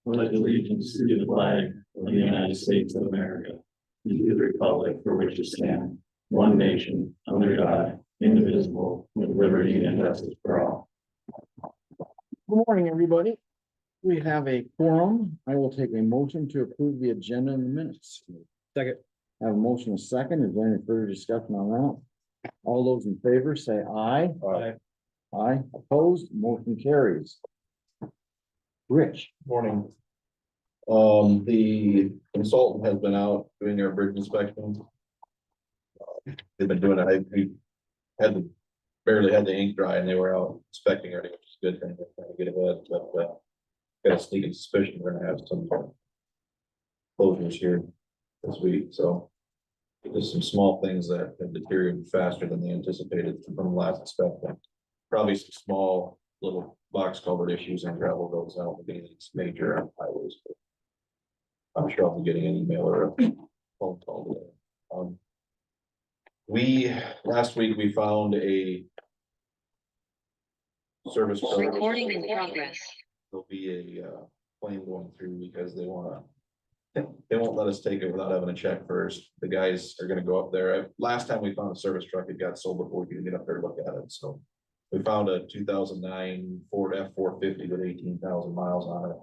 pledge allegiance to the flag of the United States of America, and to the republic for which it stands, one nation, under God, indivisible, with liberty and justice for all. Good morning, everybody. We have a quorum. I will take a motion to approve the agenda in the minutes. Second. I have a motion, a second. Is there any further discussion on that? All those in favor say aye. Aye. Aye. Opposed, motion carries. Rich. Morning. The consultant has been out doing their bridge inspections. They've been doing it, we barely had the ink dry and they were out inspecting everything, which is a good thing. They're trying to get ahead, but got a sneaking suspicion we're gonna have some closures here this week, so just some small things that have deteriorated faster than they anticipated from the last inspection. Probably some small little box culvert issues and gravel goes out, but anything major on highways. But I'm sure I'll be getting an email or a phone call today. Last week we found a service. Recording in progress. There'll be a claim going through because they won't let us take it without having a check first. The guys are gonna go up there. Last time we found a service truck, it got sold before we could get up there to look at it, so. We found a 2009 Ford F-450 with 18,000 miles on it.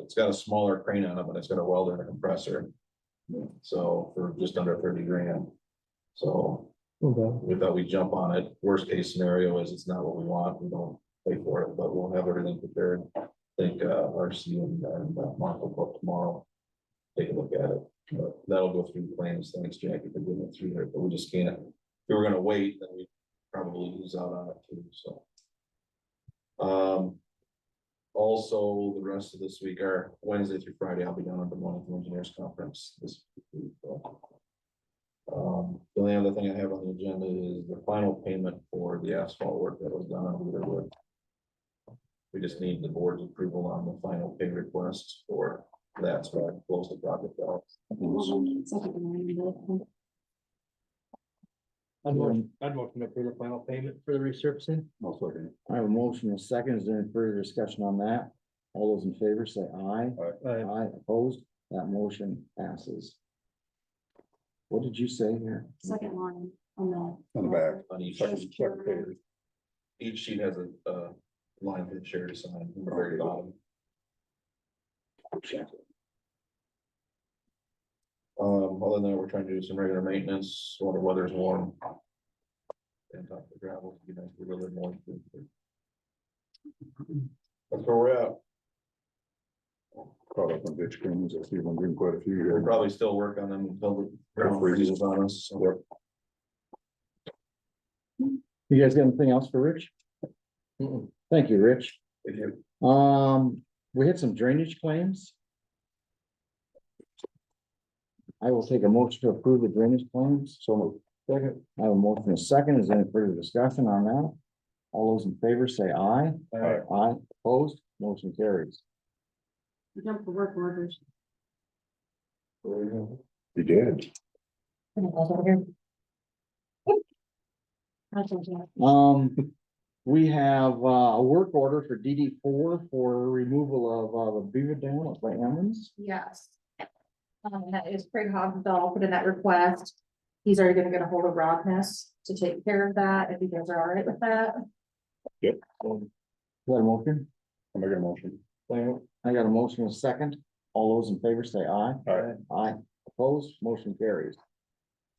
It's got a smaller crane on it, but it's got a welder and a compressor. So for just under 30 grand. So we thought we'd jump on it. Worst case scenario is it's not what we want. We don't pay for it, but we'll have everything prepared. I think RC and Mark will go up tomorrow. Take a look at it. But that'll go through claims. Thanks, Jackie, for getting it through there, but we just can't. If we were gonna wait, then we probably lose out on it too, so. Also, the rest of this week, or Wednesday through Friday, I'll be down at the Wellington Engineers Conference this week. So. The only other thing I have on the agenda is the final payment for the asphalt work that was done on Weaverwood. We just need the board's approval on the final pay request for that, so I can close the project out. I'd motion to approve the final payment for the resurfacing. I have a motion, a second. Is there any further discussion on that? All those in favor say aye. Aye. Opposed, that motion passes. What did you say here? Second line on On the back. On each First sheet. paragraph. Each sheet has a line for the chair to sign from the very bottom. Other than that, we're trying to do some regular maintenance while the weather's warm. And top the gravel to be nice, a little bit more. That's where we're at. Caught up on ditch cleanings. I see them doing quite a few We'll here. probably still work on them until the ground freezes on us. So. You guys got anything else for Rich? Thank you, Rich. Thank you. We had some drainage claims. I will take a motion to approve the drainage claims. So second. I have a motion, a second. Is there any further discussion on that? All those in favor say aye. Aye. Aye. Opposed, motion carries. Jump for work orders. You did. We have a work order for DD4 for removal of the beaver dam up by Emmons. Yes. That is Craig Hogdall put in that request. He's already gonna get a hold of Rognus to take care of that, if you guys are all right with that. Yep. Is that a motion? I'm making a motion. I got a motion, a second. All those in favor say aye. Aye. Aye. Opposed, motion carries.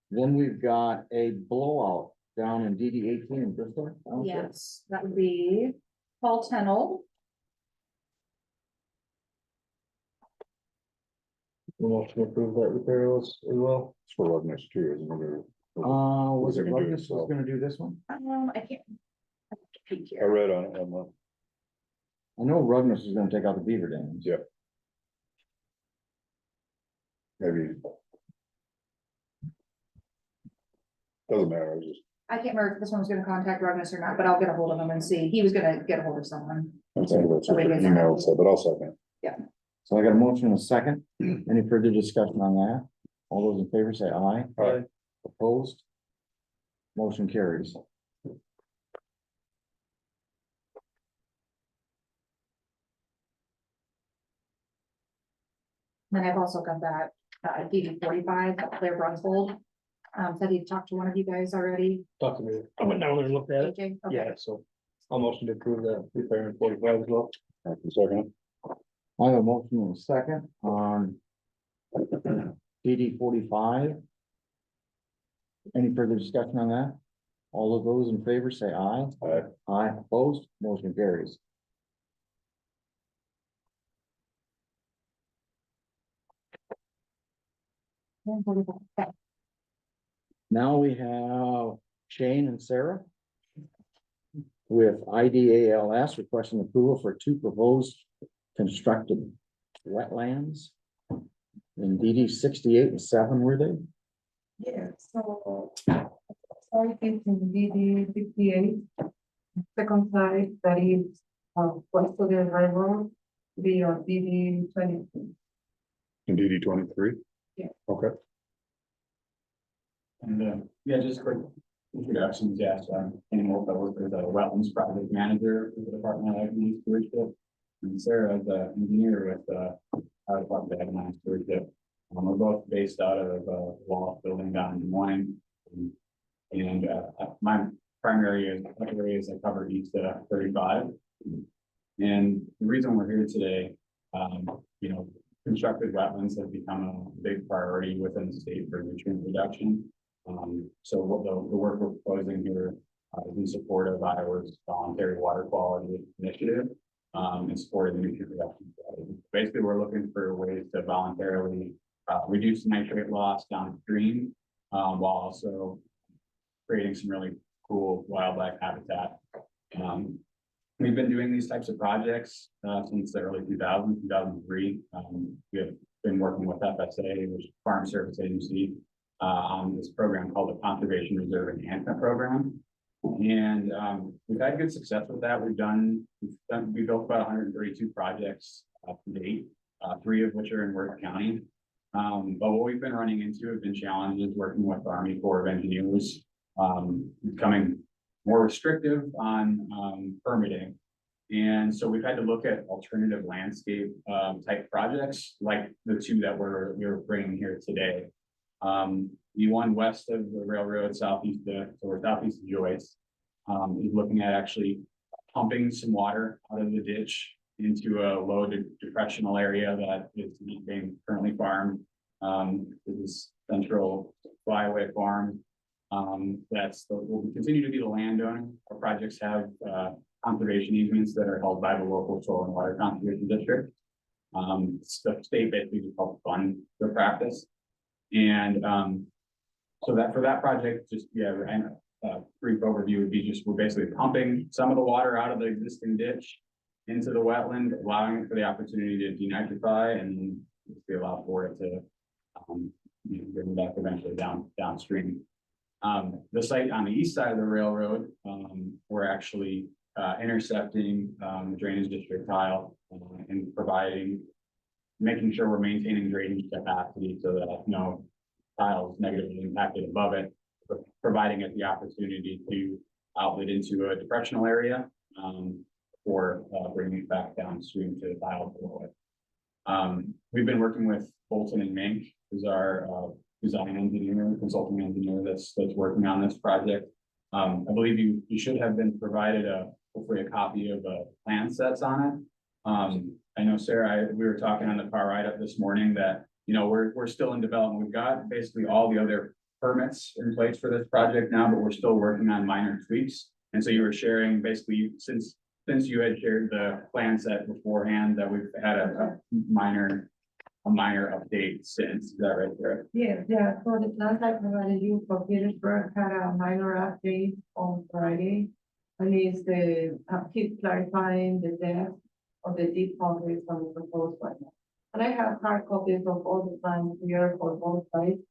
Then we've got a blowout down in DD 18 in Bristol. Yes, that would be Paul Tennell. Motion to approve that repair as well. It's for Roughness too, isn't it? Was it We're gonna do Ruggles it, was so. gonna do this one? I can't. I have to peek I here. read on it. I'm not. I know Ruggles was gonna take out the beaver dams. Yeah. Maybe. Doesn't matter. I was just. I can't remember if this one was gonna contact Rognus or not, but I'll get a hold of him and see. He was gonna get a hold of someone. I'm thinking about So we something can- email, so, but I'll second. So I got a motion, a second. Any further discussion on that? All those in favor say aye. Aye. Opposed? Motion carries. Then I've also got that, DD 45, that Claire Brunsold. Said he talked to one of you guys already. Talk to me. I went down there and looked at it. AJ? Okay. Yeah, so I'll motion to approve the repair in 45 as well. Second. I have a motion and a second on DD 45. Any further discussion on that? All of those in favor say aye. Aye. Aye, opposed, motion carries. Okay. Now we have Shane and Sarah with IDALS requesting approval for 2 proposed constructed wetlands. In DD 68 and 7, were they? Yeah, so starting in DD 58, second side that is west of the railroad, be on DD 22. In DD 23? Yeah. Okay. And, yeah, just quick introductions, yes, Kenny Wolf, I work as a wetlands project manager for the Department of Ag and Stewardship. And Sarah is an engineer with, our Department of Ag and Stewardship. We're both based out of, Wall Building down in Des Moines. And, my primary areas I cover east, 35. And the reason we're here today, you know, constructed wetlands have become a big priority within the state for nutrient reduction. So what the work we're proposing here is in support of Iowa's voluntary water quality initiative, in support of the nutrient reduction strategy. Basically, we're looking for ways to voluntarily reduce nitrate loss downstream, while also creating some really cool wildlife habitat. We've been doing these types of projects since the early 2000s, 2003. We have been working with FSA, which is Farm Service Agency, on this program called the Conservation Reserve Enhancement Program. And we've had good success with that. We built about 132 projects to date, 3 of which are in Worth County. But what we've been running into have been challenges working with the Army Corps of Engineers, becoming more restrictive on permitting. And so we've had to look at alternative landscape type projects like the 2 that we're bringing here today. The one west of the railroad, southeast of Joyce, is looking at actually pumping some water out of the ditch into a low depressional area that is being currently farmed. This is Central Flyway Farm. Will continue to be the landowner. Our projects have conservation easements that are held by the local soil and water conservation district. The state basically just helps fund the practice. And so that for that project, just brief overview would be just we're basically pumping some of the water out of the existing ditch into the wetland, allowing it for the opportunity to denitrify and be allowed for it to bring it back eventually downstream. The site on the east side of the railroad, we're actually intercepting the drainage district tile and making sure we're maintaining drainage capacity so that no tile is negatively impacted above it, but providing it the opportunity to outlet into a depressional area or bringing it back downstream to the tile below it. We've been working with Bolton and Mink, who's our design engineer, consulting engineer that's working on this project. I believe you should have been provided hopefully a copy of plan sets on it. I know Sarah, we were talking on the car ride up this morning that, you know, we're still in development. We've got basically all the other permits in place for this project now, but we're still working on minor tweaks. And so you were sharing basically since you had shared the plan set beforehand that we've had a minor update since. Is that right, Sarah? Yeah, so the plans I provided you for Petersburg had a minor update on Friday. And it's the keep clarifying the depth of the deep boundaries of the proposed one. And I have hard copies of all the plans here for both sites,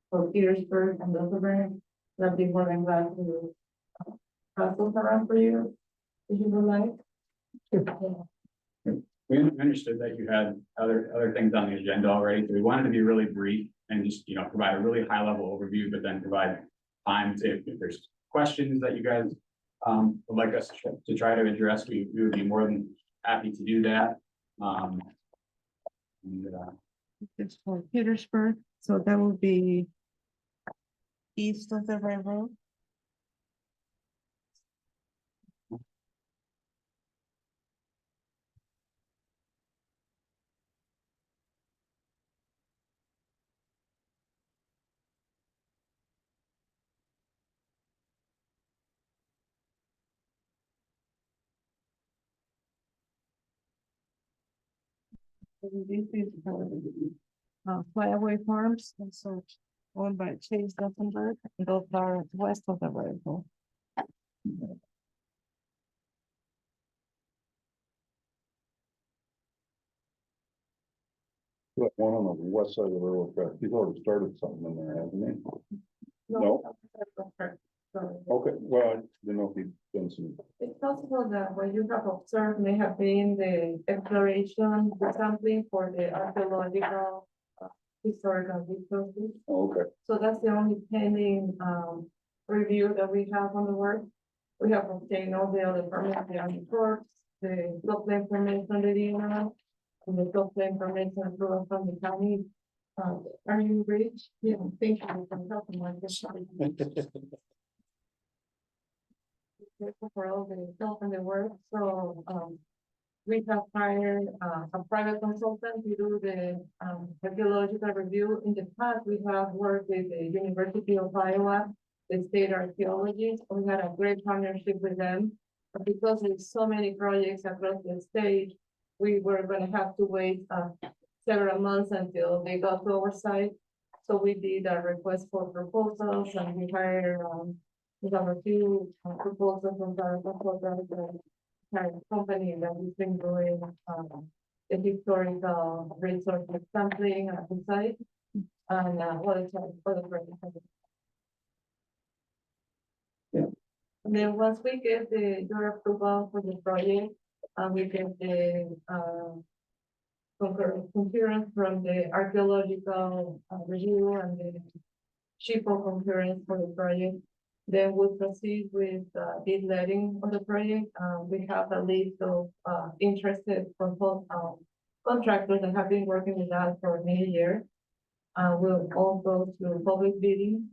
for Petersburg and Roosevelt. That'd be more than glad to pass those around for you, if you would like. We understood that you had other things on the agenda already, so we wanted to be really brief and just, you know, provide a really high level overview, but then provide time to, if there's questions that you guys would like us to try to address, we would be more than happy to do that. It's for Petersburg, so that will be east of the railroad. And this is Flyaway Farms, and so owned by Chase Duffenberg, and those are west of the railroad. That one on the west side of the railroad track, he's already started something in there, hasn't he? No. Okay, well, I didn't know if he'd done some, It's possible that what you have observed may have been the exploration, the sampling for the archaeological, historical resources. oh, okay, So that's the only pending, review that we have on the work. We have obtained all the other permits, the reports, the floodplain permits from the DNR, and the floodplain permits and approval from the county. Are you rich? Yeah, thank you for helping my for all the help and the work, so, we have hired, a private consultant to do the, archaeological review. In the past, we have worked with the University of Iowa, the state archaeologists, we had a great partnership with them. But because there's so many projects across the state, we were gonna have to wait, several months until they got to our site. So we did a request for proposals and we hired, we have a few proposals from the company that has been doing the historical resource sampling at the site. And what is the Yeah. And then once we get your approval for the project, we get the concurrence from the archaeological review and the chief of concurrence for the project. Then we'll proceed with bid letting of the project. We have a list of interested contractors that have been working with us for many years. We'll all go to public bidding.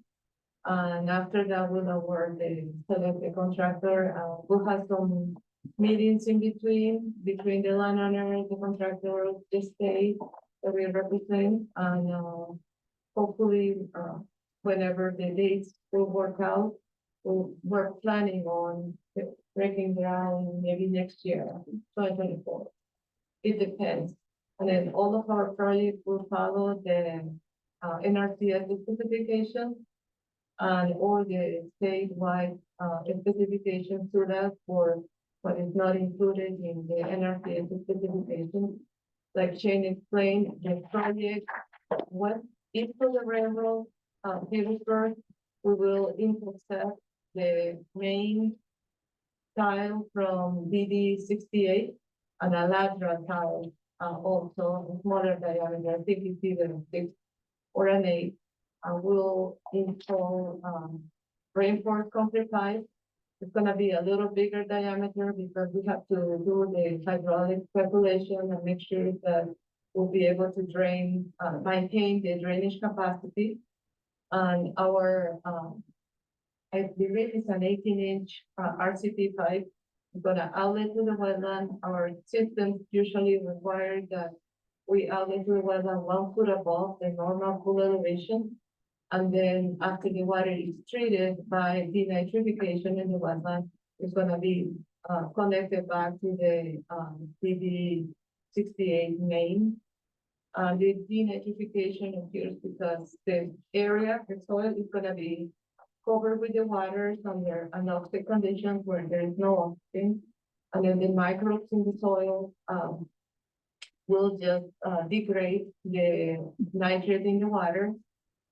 And after that, we'll award select the contractor. We'll have some meetings in between the landowner, the contractor, the state that we represent, and hopefully, whenever the dates will work out, we're planning on breaking ground maybe next year, 2024. It depends. And then all of our projects will follow the NRCS specification and all the statewide specifications to that for what is not included in the NRCS specification. Like Shane explained, the project, what is for the railroad, Petersburg, we will intercept the main tile from DD 68 and a lateral tile, also smaller diameter, I think it's either 6 or an 8. We'll install reinforced concrete pipe. It's gonna be a little bigger diameter because we have to do the hydraulic calculation and make sure that we'll be able to drain, maintain the drainage capacity. And our, I believe it's an 18-inch RCP pipe. We're gonna outlet to the wetland. Our systems usually require that we outlet to the wetland 1 foot above the normal pool elevation. And then after the water is treated by denitrification in the wetland, it's gonna be connected back to the DD 68 main. The denitrification occurs because the area, the soil is gonna be covered with the waters under anoxic conditions where there is no oxygen. And then the microbes in the soil will just degrade the nitrate in the water.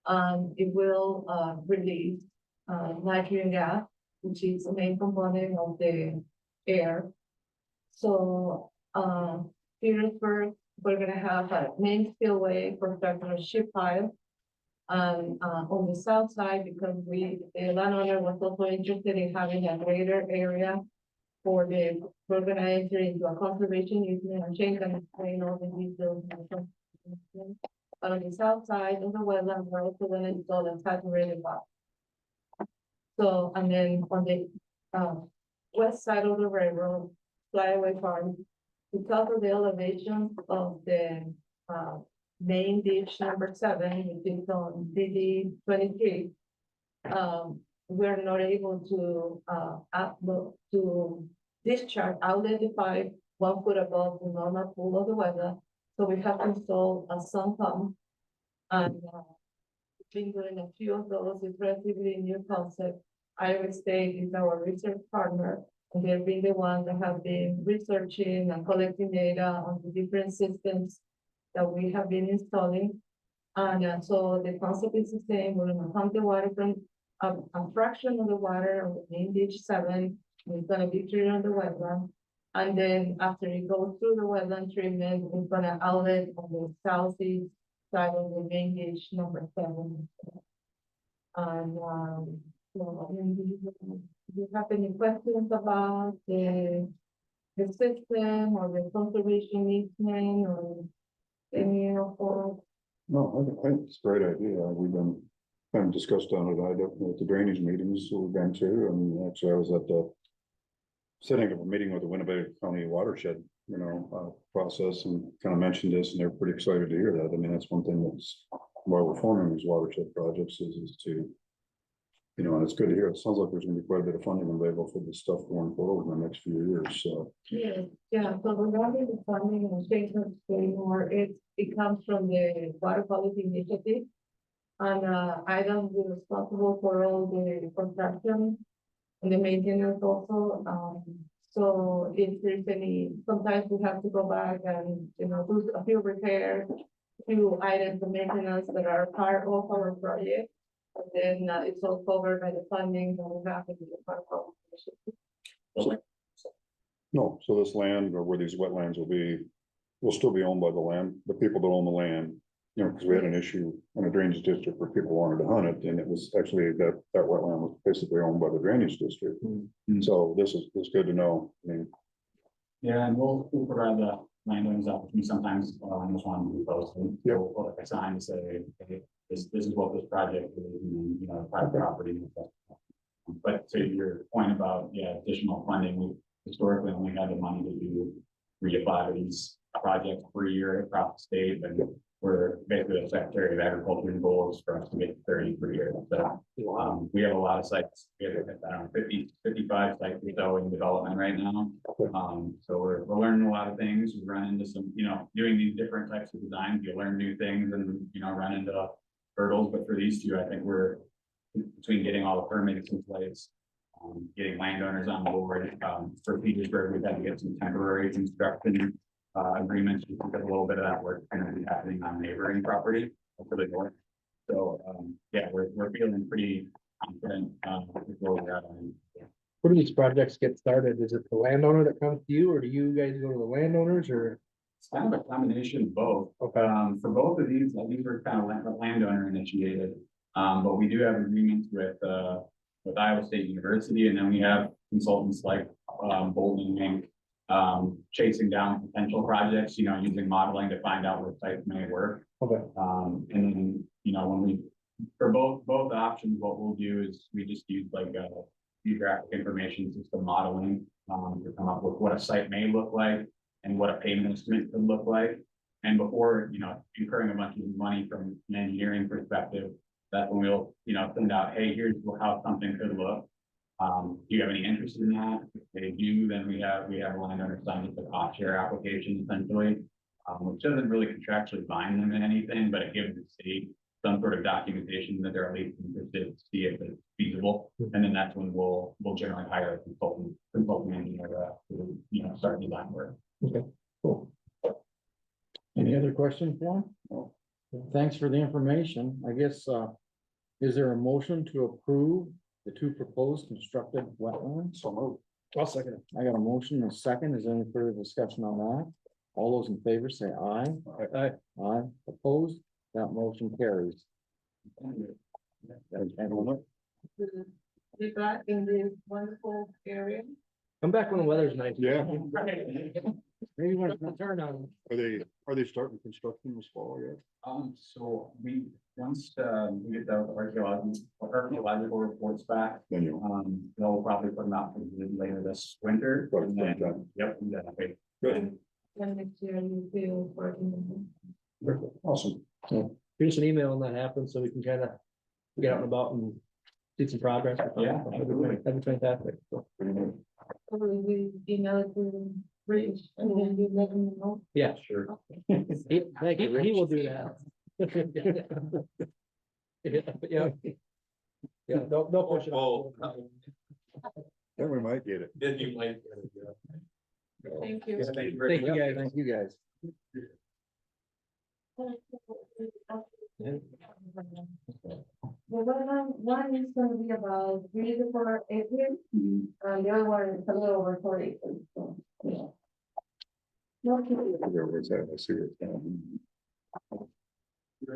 And it will release nitrogen gas, which is the main component of the air. So Petersburg, we're gonna have a main spillway for structural ship pile. And on the south side, because the landowner was also interested in having a greater area for we're gonna enter into a conservation easement, and Shane can explain all the details. But on the south side of the wetland, we're also gonna install a saturated box. So, and then on the, west side of the railroad, flyaway farm, because of the elevation of the, main ditch number 7, which is on DD 23. We're not able to, to discharge, outlet the pipe 1 foot above the normal pool of the weather. So we have to install a sump pump. And, been doing a few of those. It's relatively new concept. Iowa State is our research partner, and they've been the ones that have been researching and collecting data on the different systems that we have been installing. And so the concept is the same. We're gonna pump the water from a fraction of the water on the main ditch 7. It's gonna be treated on the wetland. And then after it goes through the wetland treatment, it's gonna outlet on the southeast side of the main ditch number 7. And, so, I mean, do you have any questions about the system or the conservation easement or any of those? No, I think it's a great idea. We've been kind of discussed on it. I definitely at the drainage meetings we've been to, and actually I was at the setting up a meeting with the Winnebago County watershed, process, and kind of mentioned this, and they're pretty excited to hear that. I mean, that's one thing that's why we're forming these watershed projects is to, and it's good to hear. It sounds like there's gonna be quite a bit of funding available for this stuff going forward in the next few years, so. Yeah, so regarding the funding and statement more, it comes from the water quality initiative. And I am responsible for all the construction and the maintenance also. So if there's any, sometimes we have to go back and, do a few repairs, a few items of maintenance that are part of our project. And then it's all covered by the funding that we have in the water quality initiative. No, so this land or where these wetlands will still be owned by the people that own the land. Because we had an issue in a drainage district where people wanted to hunt it, and it was actually that wetland was basically owned by the drainage district. So this is good to know. I mean, Yeah, and we'll provide the landowners opportunity sometimes, on this one, we post, and we'll put a sign to say, hey, this is what this project is, and, private property. And stuff. But to your point about, additional funding, we historically only had the money to do 3 to 5 of these projects per year across the state, and we're basically the Secretary of Agriculture's goal is for us to get 30 per year. So we have a lot of sites. We have, I don't know, 55 sites or so in development right now. So we're learning a lot of things. We run into some, doing these different types of designs, you learn new things and, run into hurdles. But for these two, I think we're between getting all the permits in place, getting landowners on board. For Petersburg, we've had to get some temporary construction agreements, because a little bit of that work going to be happening on neighboring property to the north. So we're feeling pretty confident with where we're at. Where do these projects get started? Is it the landowner that comes to you, or do you guys go to the landowners, or? It's kind of a combination of both. For both of these, I think we're kind of landowner initiated. But we do have agreements with Iowa State University, and then we have consultants like Bolton Inc. Chasing down potential projects, using modeling to find out what sites may work. Okay. And then, when for both options, what we'll do is we just use like a geographic information system modeling to come up with what a site may look like and what a payment estimate could look like. And before, incurring a bunch of money from an engineering perspective, that's when we'll, send out, hey, here's how something could look. Do you have any interest in that? If they do, then we have a landowner sign up the cost share application essentially, which doesn't really contractually bind them in anything, but it gives the state some sort of documentation that they're at least interested to see if it's feasible. And then that's when we'll generally hire a consulting engineer to, start design work. Okay, cool. Any other questions, Juan? Thanks for the information. I guess, is there a motion to approve the 2 proposed constructed wetlands? so moved. I'll second it. I got a motion and a second. Is there any further discussion on that? All those in favor say aye. Aye. Aye. Opposed? That motion carries. Be back in this wonderful area. Come back when the weather's nice. Yeah. Maybe when it's my turn on. Are they starting construction this fall yet? So we, once, we get the archaeological reports back, Then you, they'll probably put them out for bid later this winter. Right, And then, springtime. yep, and then, okay. good, And next year you feel working. awesome. Shoot us an email when that happens, so we can kind of get out and about and see some progress. Yeah, absolutely. That'd be fantastic. So, We email it to Rich and then you let him know. yeah, Sure. thank you. He will do that. Yeah. Yeah, no push it. Oh, Then we might get it. then you might. Thank you. Thank you, guys. Thank you, guys. The one is gonna be about 3 to 4 acres, the other one is a little over 4 acres, so, yeah. No, Figure where it's at, I see where it's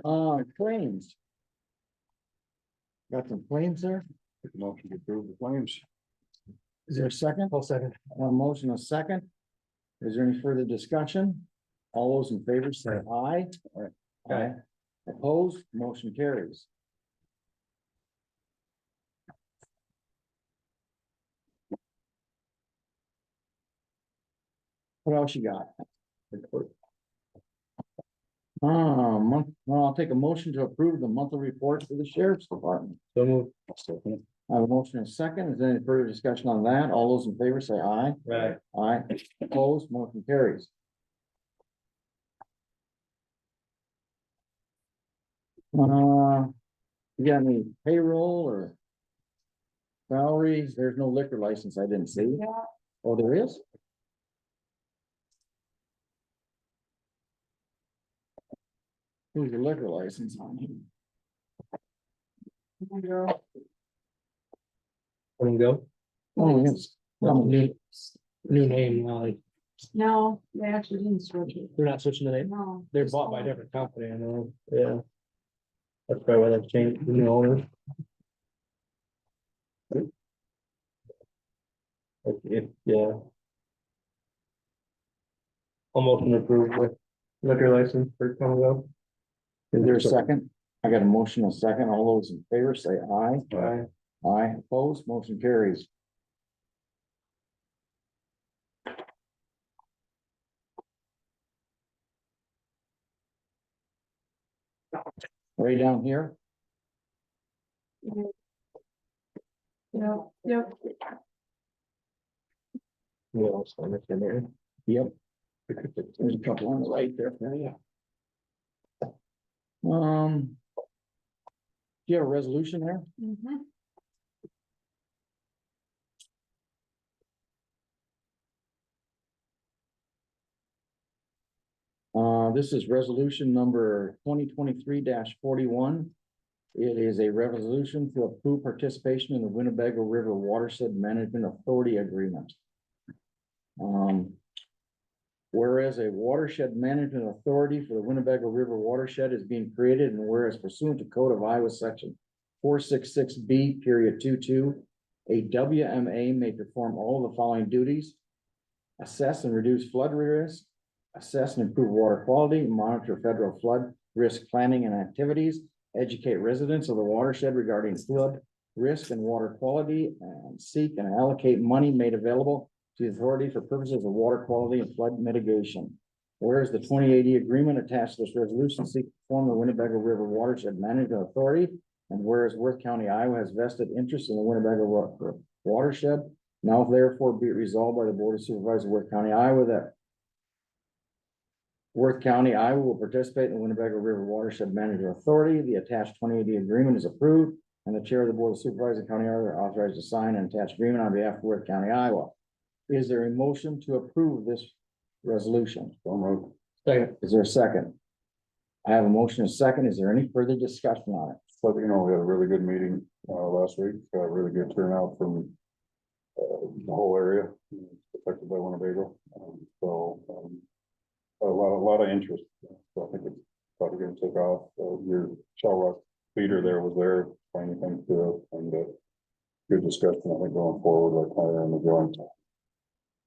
at. Claims. Got some claims there? Make a motion to approve the claims. Is there a second? I'll second. A motion, a second. Is there any further discussion? All those in favor say aye. Aye. Opposed, motion carries. What else you got? Well, I'll take a motion to approve the monthly report for the sheriff's department. So move. I have a motion and a second. Is there any further discussion on that? All those in favor say aye. Right. Aye. Opposed, motion carries. You got any payroll or salaries? There's no liquor license. I didn't see. Yeah. Oh, there is? Who's your liquor license on here? Let him go. Oh, yes. New name, like, No, they actually didn't switch it. they're not switching the name. No. They're bought by a different company, I know, yeah. That's probably why they've changed the new owner. Yeah. Almost approved with liquor license for Congo. Is there a second? I got a motion, a second. All those in favor say aye. Aye. Aye, opposed, motion carries. Way down here, Yeah, yep. Yeah, I'll sign it in there. yep. There's a couple on the right there for you. Do you have a resolution there? Mhm. This is resolution number 2023 41. It is a resolution to approve participation in the Winnebago River Watershed Management Authority Agreement. Whereas a watershed management authority for the Winnebago River watershed is being created, and whereas pursuant to Code of Iowa Section 466B, period 22, a WMA may perform all of the following duties: assess and reduce flood risk, assess and improve water quality, monitor federal flood risk planning and activities, educate residents of the watershed regarding flood risk and water quality, and seek and allocate money made available to the authority for purposes of water quality and flood mitigation. Whereas the 2080 agreement attached to this resolution seeks to form the Winnebago River Watershed Management Authority, and whereas Worth County, Iowa has vested interest in the Winnebago watershed, now therefore be it resolved by the Board of Supervisors of Worth County, Iowa, that Worth County, Iowa will participate in the Winnebago River Watershed Management Authority. The attached 2080 agreement is approved, and the chair of the Board of Supervisors of County, Iowa, are authorized to sign an attached agreement on behalf of Worth County, Iowa. Is there a motion to approve this resolution? Second. Is there a second? I have a motion, a second. Is there any further discussion on it? But we had a really good meeting, last week, really good turnout from, the whole area affected by Winnebago. A lot of interest. So I think it's probably gonna take off. Your Shell Rock leader there was there, finding things to, and, good discussion, I think, going forward, like hiring the joint.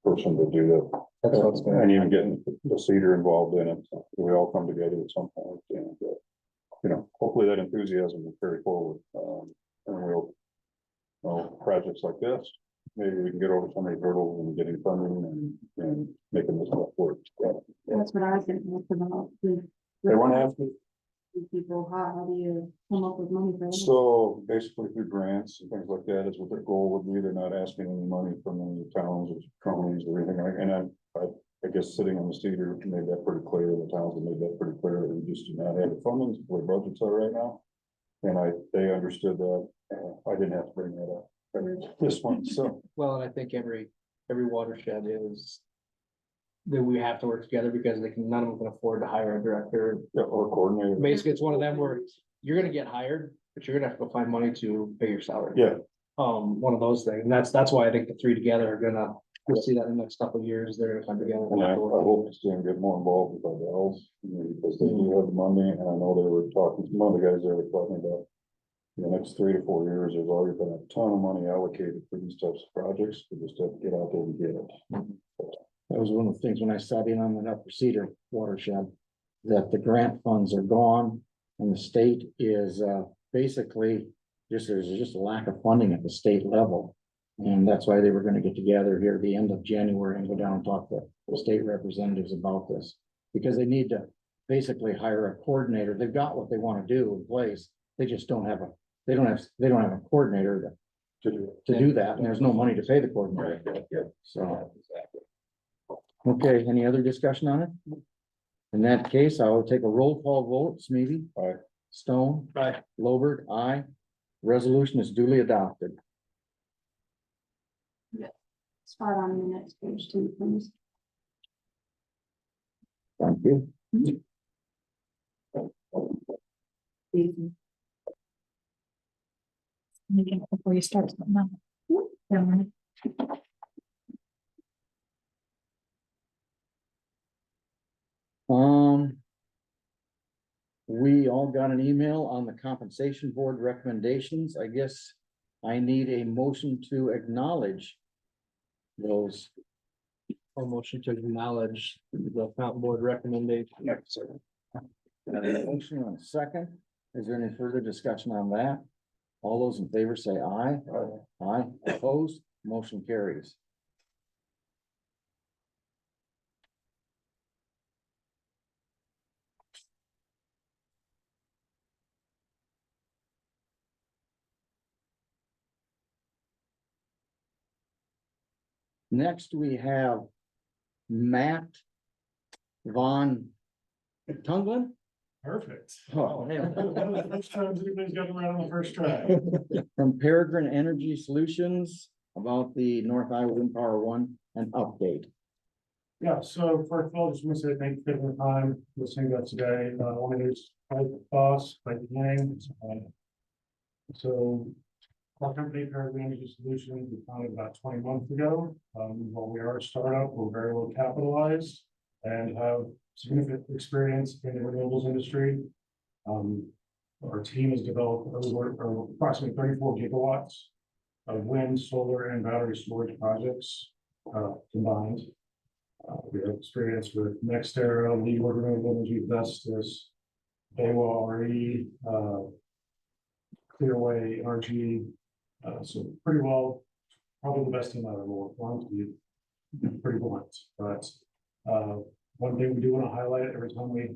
person to do that. That's what's going And even getting the cedar involved in it, we all come together at some point, and, you know, hopefully that enthusiasm will carry forward, and we'll, well, projects like this, maybe we can get over some of the hurdles and getting funding and making this stuff work. That's what I was thinking about. They want to ask me, People, how do you come up with money for them? so basically through grants and things like that is what their goal would be. They're not asking any money from any towns or counties or anything like, and I guess sitting on the cedar made that pretty clear, the towns have made that pretty clear, that we just do not have the funding for the budgets are right now. And they understood that, I didn't have to bring that up, this one, so. Well, and I think every watershed is. That we have to work together because none of them can afford to hire a director. Yeah, or coordinator. Basically, it's one of them where you're gonna get hired, but you're gonna have to go find money to pay your salary. Yeah, One of those things, and that's why I think the three together are gonna, we'll see that in the next couple of years, they're gonna come together. and I hope to see them get more involved with the else, because they do have the money, and I know they were talking, one of the guys there were talking about. In the next 3 to 4 years, there's already been a ton of money allocated for these types of projects, we just have to get out there and get it. That was one of the things when I sat in on the Upper Cedar watershed, that the grant funds are gone. And the state is basically there's just a lack of funding at the state level. And that's why they were gonna get together here at the end of January and go down and talk to the state representatives about this. Because they need to basically hire a coordinator. They've got what they wanna do in place. They just don't have they don't have a coordinator to do that, and there's no money to pay the coordinator. So. Okay, any other discussion on it? In that case, I will take a roll call vote. Smeeby? Aye. Stone? Aye. Lowberg? Aye. Resolution is duly adopted. Spot on the next page too, please. Thank you. Easy. Before you start. We all got an email on the compensation board recommendations. I guess I need a motion to acknowledge those. A motion to acknowledge the fountain board recommendation. Got a motion on a second. Is there any further discussion on that? All those in favor say aye. Aye. Opposed, motion carries. Next, we have Matt Von Tunglin. Perfect. Oh, First time anybody's got around on the first try. From Peregrine Energy Solutions about the North Iowa Wind Power One and update. Yeah, so first of all, just want to say thank you for taking the time listening to us today. I want to introduce my boss, Mike Yang. So our company, Peregrine Energy Solutions, we founded about 20 months ago. While we are a startup, we're very well capitalized and have significant experience in the renewables industry. Our team has developed over approximately 34 gigawatts of wind, solar, and battery storage projects combined. We have experience with NextEra, Leeward Renewable Energy, Vestas, Baywa RE, Clearway Energy. So pretty well, probably the best team I've ever worked on, to be pretty blunt. But one thing we do want to highlight every time we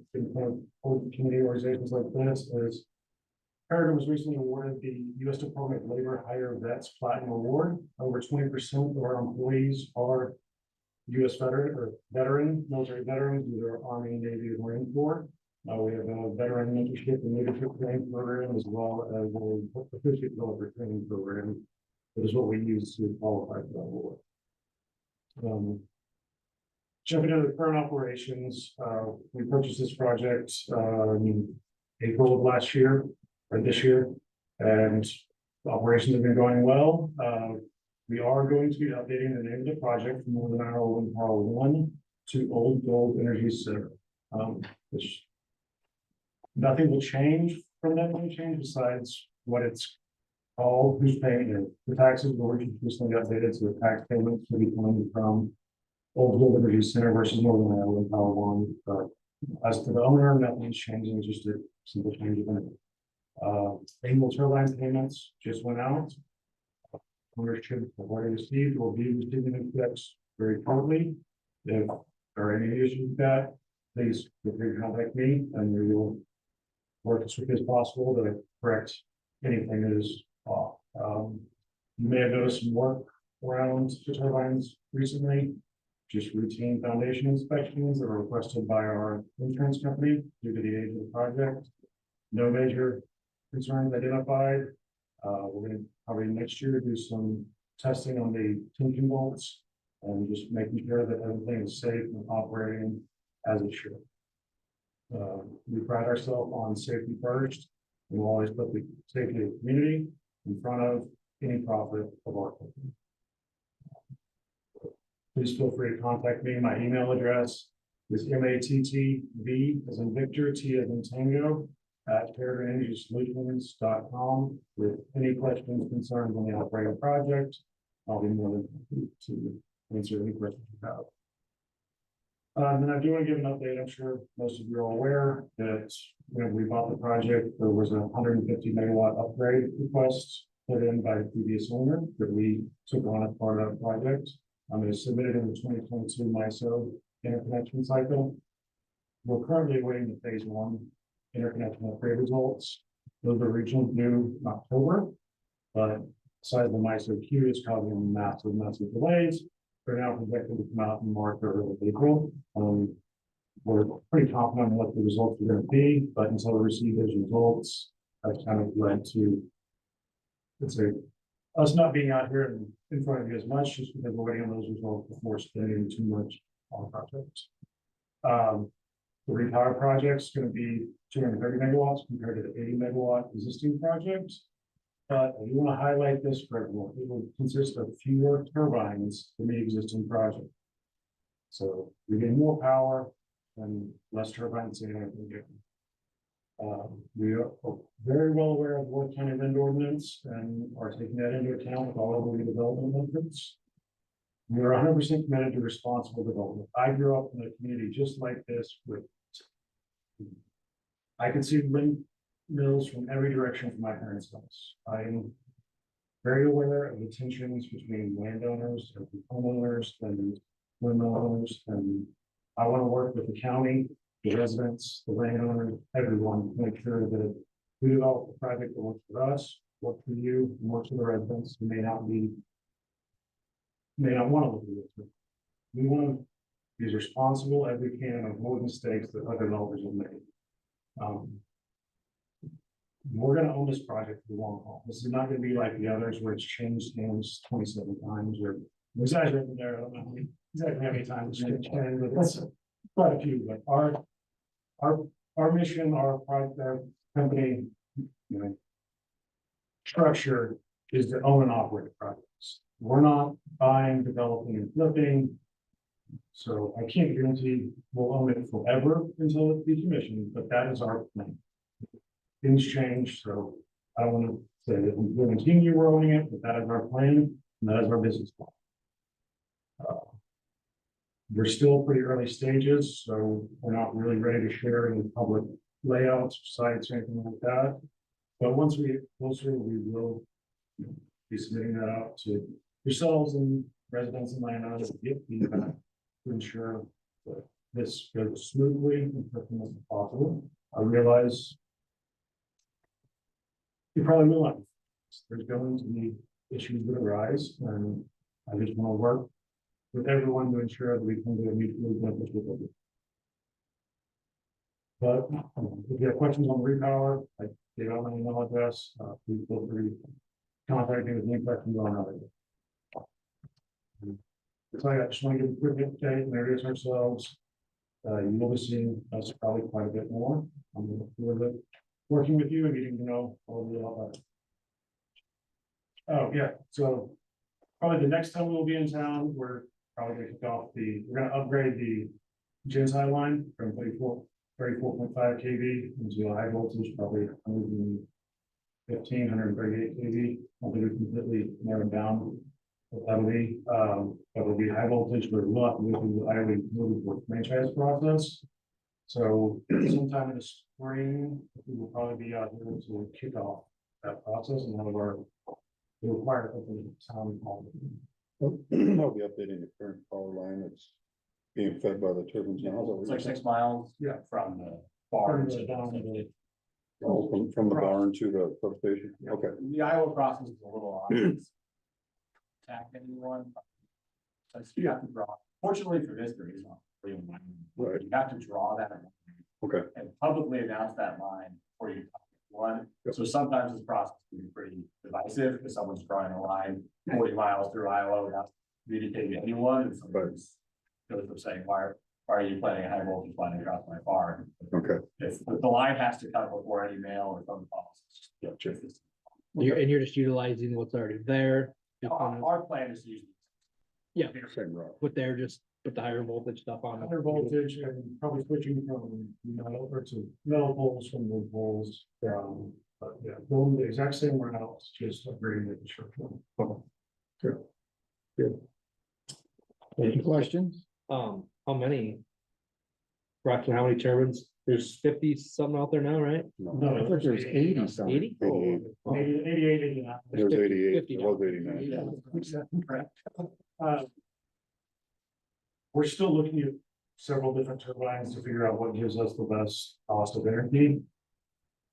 hold community organizations like this is Peregrine was recently awarded the U.S. Department of Labor Hire Vets Platinum Award. Over 20% of our employees are U.S. veteran, military veterans, either Army, Navy, or Marine Corps. We have a veteran mentorship and leadership training program, as well as a associate developer training program. That is what we use to qualify for that award. Jumping into the current operations, we purchased this project in April of last year, or this year, and the operations have been going well. We are going to be updating the name of the project from Northern Iowa Wind Power One to Old Gold Energy Center. Which nothing will change from that name change besides what it's called, who's paying it. The taxes were just recently updated, so the tax payments will be coming from Old World Energy Center versus Northern Iowa Power One, but as to the owner, nothing's changing, just a simple change of it. Annual turbine payments just went out. Ownership of what I received will be receiving the checks very shortly. If there are any issues with that, please feel free to contact me and we will work as quickly as possible to correct anything that is off. You may have noticed some work around the turbines recently. Just routine foundation inspections that were requested by our insurance company due to the age of the project. No major concerns identified. We're gonna probably next year do some testing on the tension bolts and just making sure that everything is safe and operating as it should. We pride ourselves on safety first. We'll always put the safety of the community in front of any profit of our company. Please feel free to contact me. My email address is mattv as in Victor, T as in Tango, @PeregrineEnergySolutions.com with any questions, concerns on the operating project. I'll be more than happy to answer any questions you have. And I do want to give an update. I'm sure most of you are aware that when we bought the project, there was a 150 megawatt upgrade request put in by the previous owner that we took on as part of that project. It was submitted in the 2022 MISO interconnection cycle. We're currently awaiting the phase one interconnection upgrade results. Those are originally due in October, but besides the MISO queue is causing massive delays. They're now projected to come out in March or early April. We're pretty confident on what the results are going to be, but until we receive those results, that's kind of led to, let's say, us not being out here in front of you as much, just because we're waiting on those results before spending too much on projects. The repower project's going to be 230 megawatts compared to the 80 megawatt existing project. But I do want to highlight this for everyone. It will consist of fewer turbines than the existing project. So you're getting more power and less turbines than anything different. We are very well aware of Worth County Wind Ordinance and are taking that into account with all of the redevelopment methods. We are 100% committed to responsible development. I grew up in a community just like this with, I could see windmills from every direction from my parents' house. I'm very aware of the tensions between landowners and homeowners and windmill owners, and I want to work with the county, the residents, the landowners, everyone, to make sure that we develop a project that works for us, works for you, and works for the residents who may not want to look at it. We want to be as responsible as we can and avoid mistakes that other developers have made. We're going to own this project for the long haul. This is not going to be like the others where it's changed hands 27 times or exaggerating there. I don't know exactly how many times it's changed hands, but it's quite a few. But our mission, our project, our company, structure is to own and operate projects. We're not buying, developing, and flipping. So I can't guarantee we'll own it forever until it's decommissioned, but that is our plan. Things change, so I don't want to say that we'll continue owning it, but that is our plan, and that is our business plan. We're still pretty early stages, so we're not really ready to share any public layouts, sites, or anything like that. But once we get closer, we will be submitting that out to yourselves and residents and landowners to get feedback to ensure that this goes smoothly and quickly as possible. I realize you probably will not. There's going to be issues that arise, and I just want to work with everyone to ensure that we can do a mutually beneficial business. But if you have questions on the repower, I gave out my email address. Please feel free to contact me with any questions on it. So I just want to give a quick update and introduce ourselves. You will be seeing us probably quite a bit more. I'm looking forward to working with you and getting to know all of you a lot better. Oh yeah, so probably the next time we'll be in town, we're probably going to kick off we're going to upgrade the Gensai line from 34.5 kV into a high voltage, probably 115, 138 kV. I'll be completely narrowed down That will be high voltage, but not moving the highway moving for franchise process. So sometime in the spring, we will probably be out here to kick off that process and one of our required town hall. I'll be updating the current power line that's being fed by the turbines now. It's like 6 miles. Yeah. From the barn to From Oh, from the barn to the substation, okay. the Iowa process is a little odd. Attack anyone. You have to draw, fortunately for this, there is not. Right. You have to draw that. Okay. And publicly announce that line before you one. So sometimes this process can be pretty divisive if someone's drawing a line 40 miles through Iowa without communicating to anyone. And sometimes goes from saying, why are you planning a high voltage line across my farm? Okay. If the line has to come before any mail or phone calls. You're just utilizing what's already there. Just kind of Our plan is to use. Same route. put there, just put the higher voltage stuff on it. higher voltage and probably switching from metal or to metal poles from wood poles. But yeah, going the exact same route, just upgrading the structure. Any questions? How many? Roughly how many turbines? There's 50 something out there now, right? No, I thought there was 80 something. 80? 88. Oh, 88, 89. It was 88, 50 it now. was 89. We're still looking at several different turbines to figure out what gives us the best cost of energy.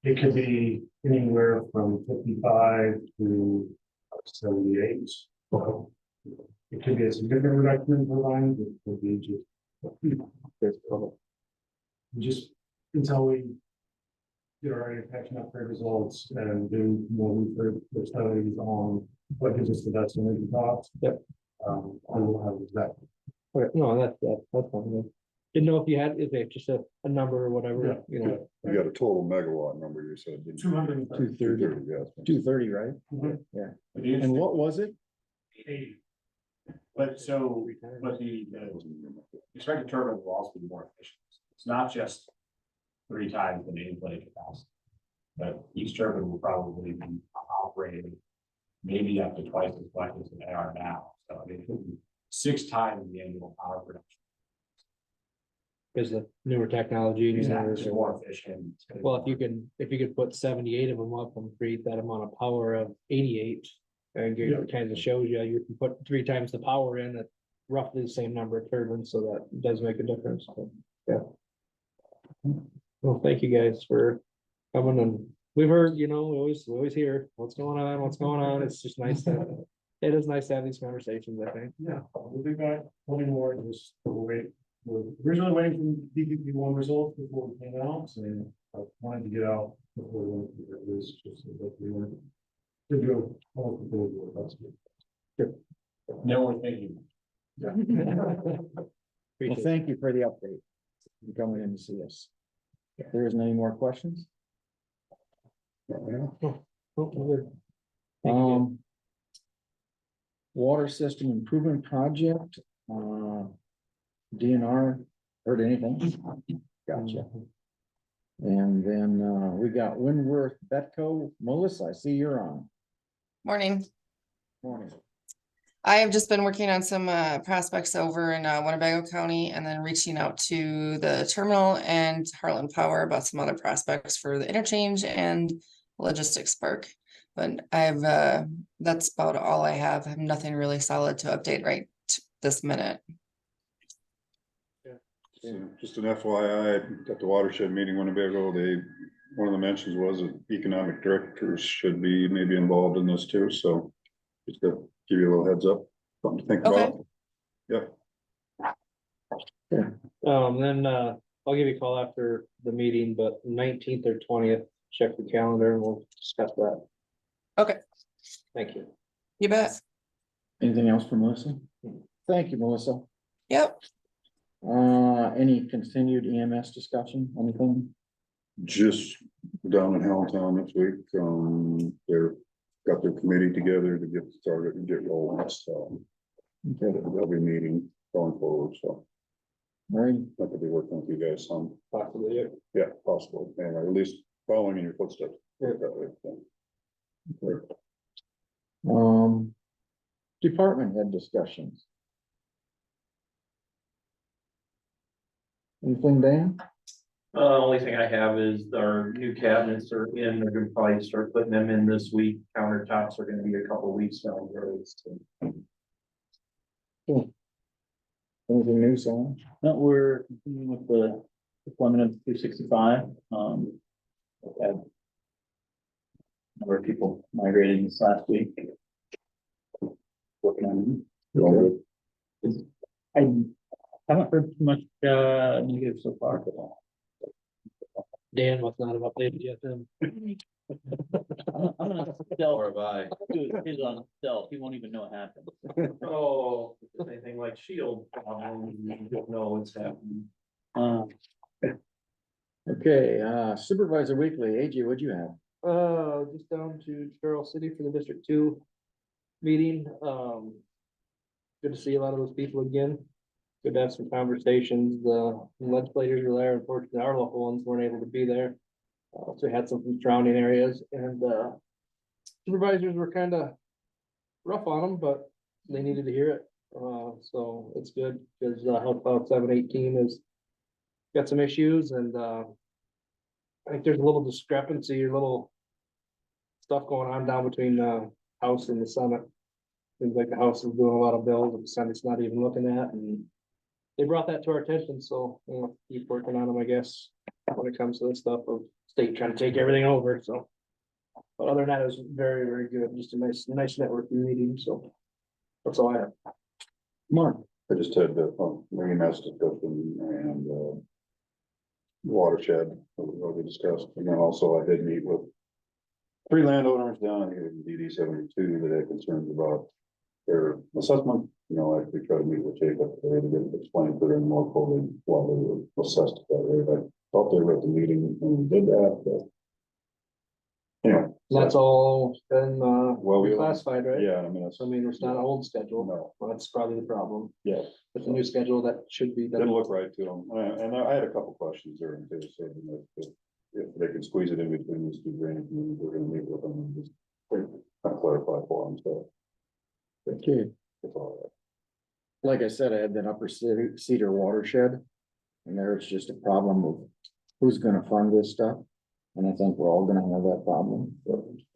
It could be anywhere from 55 to 78. So it could be a significant reduction in turbines, it could be just until we get our action upgrade results and do more research for studies on what gives us the best energy cost. Yep. I will have exactly. Okay, no, that's fine. Didn't know if you had, if it's just a number or whatever, you know. You got a total megawatt number, you said. didn't you? 230. 230, 230, yes. 230, right? Yeah. And what was it? But the expected turbine will also be more efficient. It's not just 3 times the nameplate capacity. But each turbine will probably be operating maybe up to twice as much as they are now. So it could be 6 times the annual power production. Because the newer technology. It's more efficient. Well, if you could put 78 of them up and create that amount of power of 88. And it kind of shows you can put 3 times the power in at roughly the same number of turbines, so that does make a difference. So, yeah. Well, thank you guys for coming, and we've heard, we always hear what's going on. It's just nice it is nice to have these conversations, I think. Yeah, we'll be back, plenty more, just we're originally waiting for DPP 1 results before we came out, and I wanted to get out before it was just that we were. To go. That's good. No one thinking. Yeah. Well, thank you for the update. For coming in to see us. If there isn't any more questions? Water system improvement project, DNR, heard anything? Gotcha. And then, we got Windworth Betco. Melissa, I see you're on. Morning. Morning. I have just been working on some prospects over in Winnebago County and then reaching out to the terminal and Heartland Power about some other prospects for the interchange and logistics park. But that's about all I have. I have nothing really solid to update right this minute. So just an FYI, at the watershed meeting Winnebago, one of the mentions was that economic directors should be maybe involved in this too, so just to give you a little heads up, something to think about. Yep. Then I'll give you a call after the meeting, but 19th or 20th, check the calendar and we'll discuss that. Okay. Thank you. You bet. Anything else for Melissa? Thank you, Melissa. Yep. Any continued EMS discussion, anything? Just down in Helltown this week, they're got their committee together to get started and get rolling, so. Okay. They'll be meeting going forward, so. All right. I could be working with you guys some. Possibly. Yeah, possible, and at least following in your footsteps. Yeah. That way, so. Okay. Um, Department head discussions. Anything, Dan? Only thing I have is our new cabinets are in, they're gonna probably start putting them in this week. Countertops are gonna be a couple weeks down the road. So. Anything new, Sam? No, we're continuing with the deployment of 265. We've had a number of people migrating this last week. Working on it. I haven't heard too much negative so far. Dan must not have updated yet then. I'm gonna tell Or by, his on himself. He won't even know it happened. Oh, if it's anything like Shield, you don't know what's happening. Okay, Supervisor Weekly, AJ, what'd you have? Just down to Charles City for the District 2 meeting. Good to see a lot of those people again. Good to have some conversations. The legislators were there. Unfortunately, our local ones weren't able to be there. So we had some from surrounding areas, and supervisors were kind of rough on them, but they needed to hear it. So it's good because Health Cloud 718 has got some issues, and I think there's a little discrepancy, a little stuff going on down between the House and the Senate. Seems like the House is doing a lot of bills and the Senate's not even looking at, and they brought that to our attention, so we'll keep working on them, I guess, when it comes to this stuff of state trying to take everything over, so. But other than that, it was very, very good, just a nice networking meeting, so that's all I have. Mark? I just had the Marine Mass discussion and watershed, what we discussed, and then also I did meet with 3 landowners down here in DD 72 that had concerns about their assessment. You know, I try to meet with Jacob today to get it explained to them more fully while they were assessed that way. I thought they were at the meeting and we did that, but anyway. That's all been Well, we- reclassified, right? Yeah, I mean, it's, I mean, it's not an old schedule. no, Well, that's probably the problem. yeah, With the new schedule, that should be didn't done. look right to them. And I had a couple questions there too, so you know, if they could squeeze it in between these 2 drainage meetings, we're gonna meet with them and just clarify for them, so. Okay, That's all right. like I said, I had that Upper Cedar watershed. And there it's just a problem of who's gonna fund this stuff. And I think we're all gonna have that problem.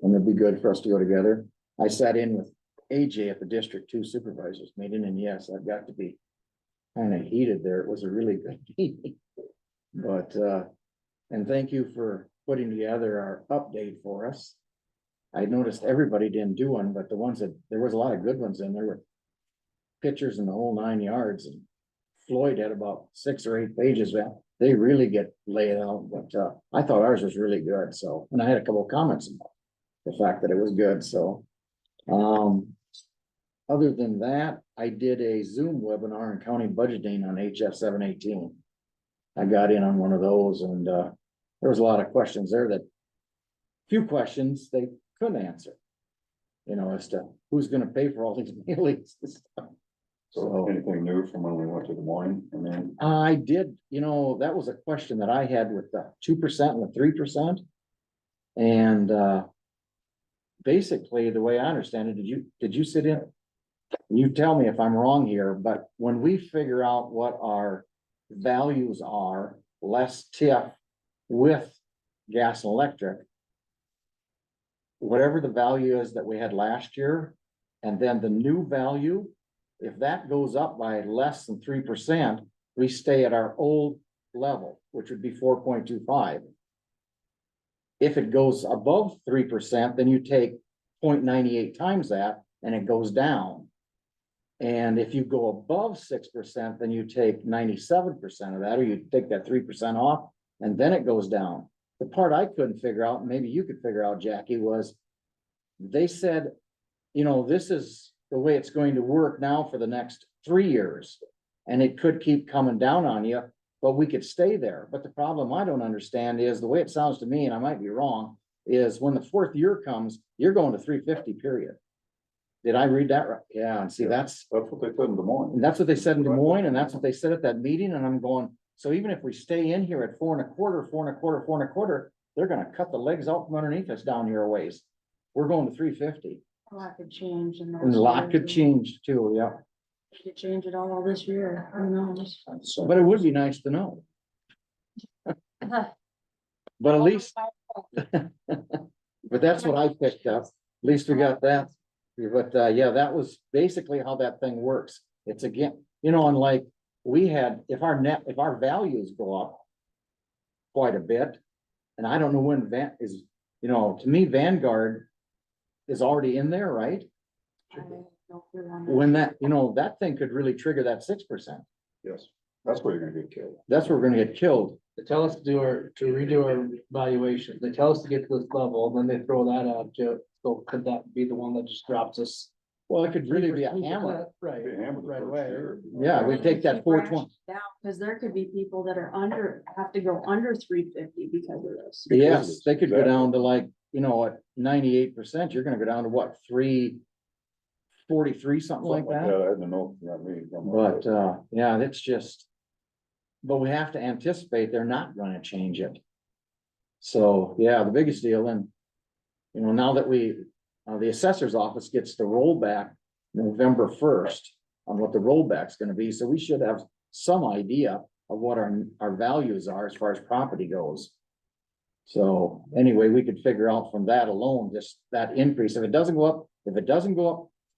And it'd be good for us to go together. I sat in with AJ at the District 2 Supervisors meeting, and yes, I've got to be kind of heated there. It was a really good meeting. But, and thank you for putting together our update for us. I noticed everybody didn't do one, but the ones that, there was a lot of good ones in there were pictures in the whole 9 yards, and Floyd had about 6 or 8 pages. Well, they really get laid out, but I thought ours was really good. So, and I had a couple of comments about the fact that it was good. So, other than that, I did a Zoom webinar on county budgeting on HF 718. I got in on one of those, and there was a lot of questions there that few questions they couldn't answer. You know, as to who's gonna pay for all these mailings and stuff. So anything new from when we went to Des Moines and then? I did, you know, that was a question that I had with the 2% and the 3%. And basically, the way I understand it, did you sit in? You tell me if I'm wrong here, but when we figure out what our values are, less TIF with gas and electric, whatever the value is that we had last year, and then the new value, if that goes up by less than 3%, we stay at our old level, which would be 4.25. If it goes above 3%, then you take 0.98 times that and it goes down. And if you go above 6%, then you take 97% of that, or you take that 3% off, and then it goes down. The part I couldn't figure out, maybe you could figure out, Jackie, was they said, you know, this is the way it's going to work now for the next 3 years. And it could keep coming down on you, but we could stay there. But the problem I don't understand is the way it sounds to me, and I might be wrong, is when the 4th year comes, you're going to 350 period. Did I read that right? Yeah, and see, that's That's what they said in Des Moines. and that's what they said in Des Moines, and that's what they said at that meeting, and I'm going, so even if we stay in here at 4.25, 4.25, they're gonna cut the legs out from underneath us down here a ways. We're going to 350. A lot could change in And a lot could change too, yeah. Could change it all this year, who knows? But it would be nice to know. But at least, but that's what I picked up. At least we got that. But, yeah, that was basically how that thing works. It's again, you know, unlike we had, if our values go up quite a bit, and I don't know when you know, to me, Vanguard is already in there, right? I don't know if we want When that, you know, that thing could really trigger that 6%. Yes, that's where you're gonna get killed. That's where we're gonna get killed. They tell us to redo our evaluation. They tell us to get to this level, and then they throw that out to, so could that be the one that just drops us? Well, it could really be a hammer. Right, Be hammered the right first away. year. Yeah, we take that 420. down, because there could be people that are have to go under 350 because of this. Yes, they could go down to like, you know, at 98%, you're gonna go down to what, 343, something like that? Yeah, I don't know, not me. But, yeah, it's just. But we have to anticipate they're not gonna change it. So, yeah, the biggest deal, and, you know, now that the assessor's office gets the rollback November 1st on what the rollback's gonna be, so we should have some idea of what our values are as far as property goes. So, anyway, we could figure out from that alone, just that increase. If it doesn't go up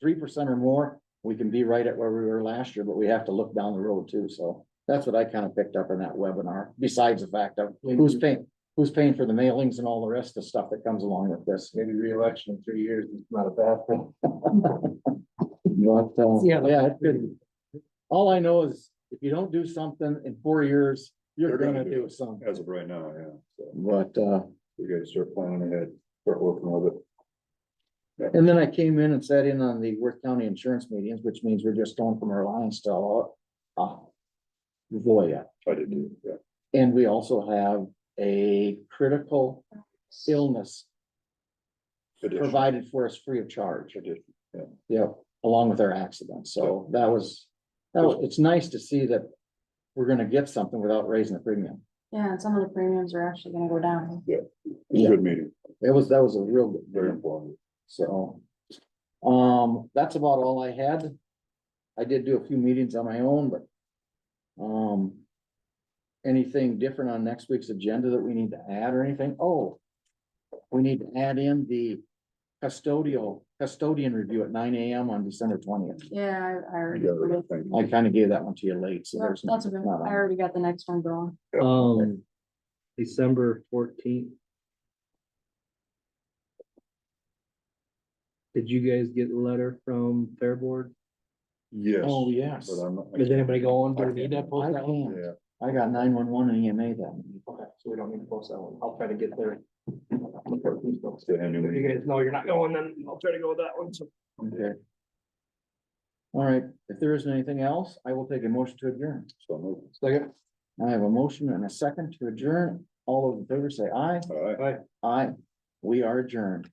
3% or more, we can be right at where we were last year, but we have to look down the road too, so. That's what I kind of picked up in that webinar, besides the fact of who's paying for the mailings and all the rest of the stuff that comes along with this. Maybe reelection in 3 years is not a bad thing. But, yeah, it could. All I know is if you don't do something in 4 years, you're They're gonna do something. As of right now, yeah. So But, we gotta start planning ahead, start working with it. and then I came in and sat in on the Worth County Insurance meetings, which means we're just going from Reliance to, Voya. I did do, yeah. And we also have a critical illness Addition. provided for us free of charge. Addition, yeah. Yep, along with our accidents. So it's nice to see that we're gonna get something without raising the premium. Yeah, and some of the premiums are actually gonna go down. It's a good meeting, That was a real good. very informative. So, that's about all I had. I did do a few meetings on my own, but, anything different on next week's agenda that we need to add or anything? Oh, we need to add in the custodian review at 9 AM on December 20th. Yeah, I already. You got it, I think. I kind of gave that one to you late, so No, there's. That's okay. not on I already got the next one going. December 14th. Did you guys get a letter from Fair Board? Yes. Oh, yes. But I'm not. Does anybody go on? Do we need that post I that one? can't. Yeah. I got 911 and EMA that. Okay, so we don't need to post that one. I'll try to get there. Stay on your If you meeting. guys know you're not going, then I'll try to go with that one. So Okay. All right, if there isn't anything else, I will take a motion to adjourn. So move. second. I have a motion and a second to adjourn. All those in favor say aye. All right. Aye. We are adjourned.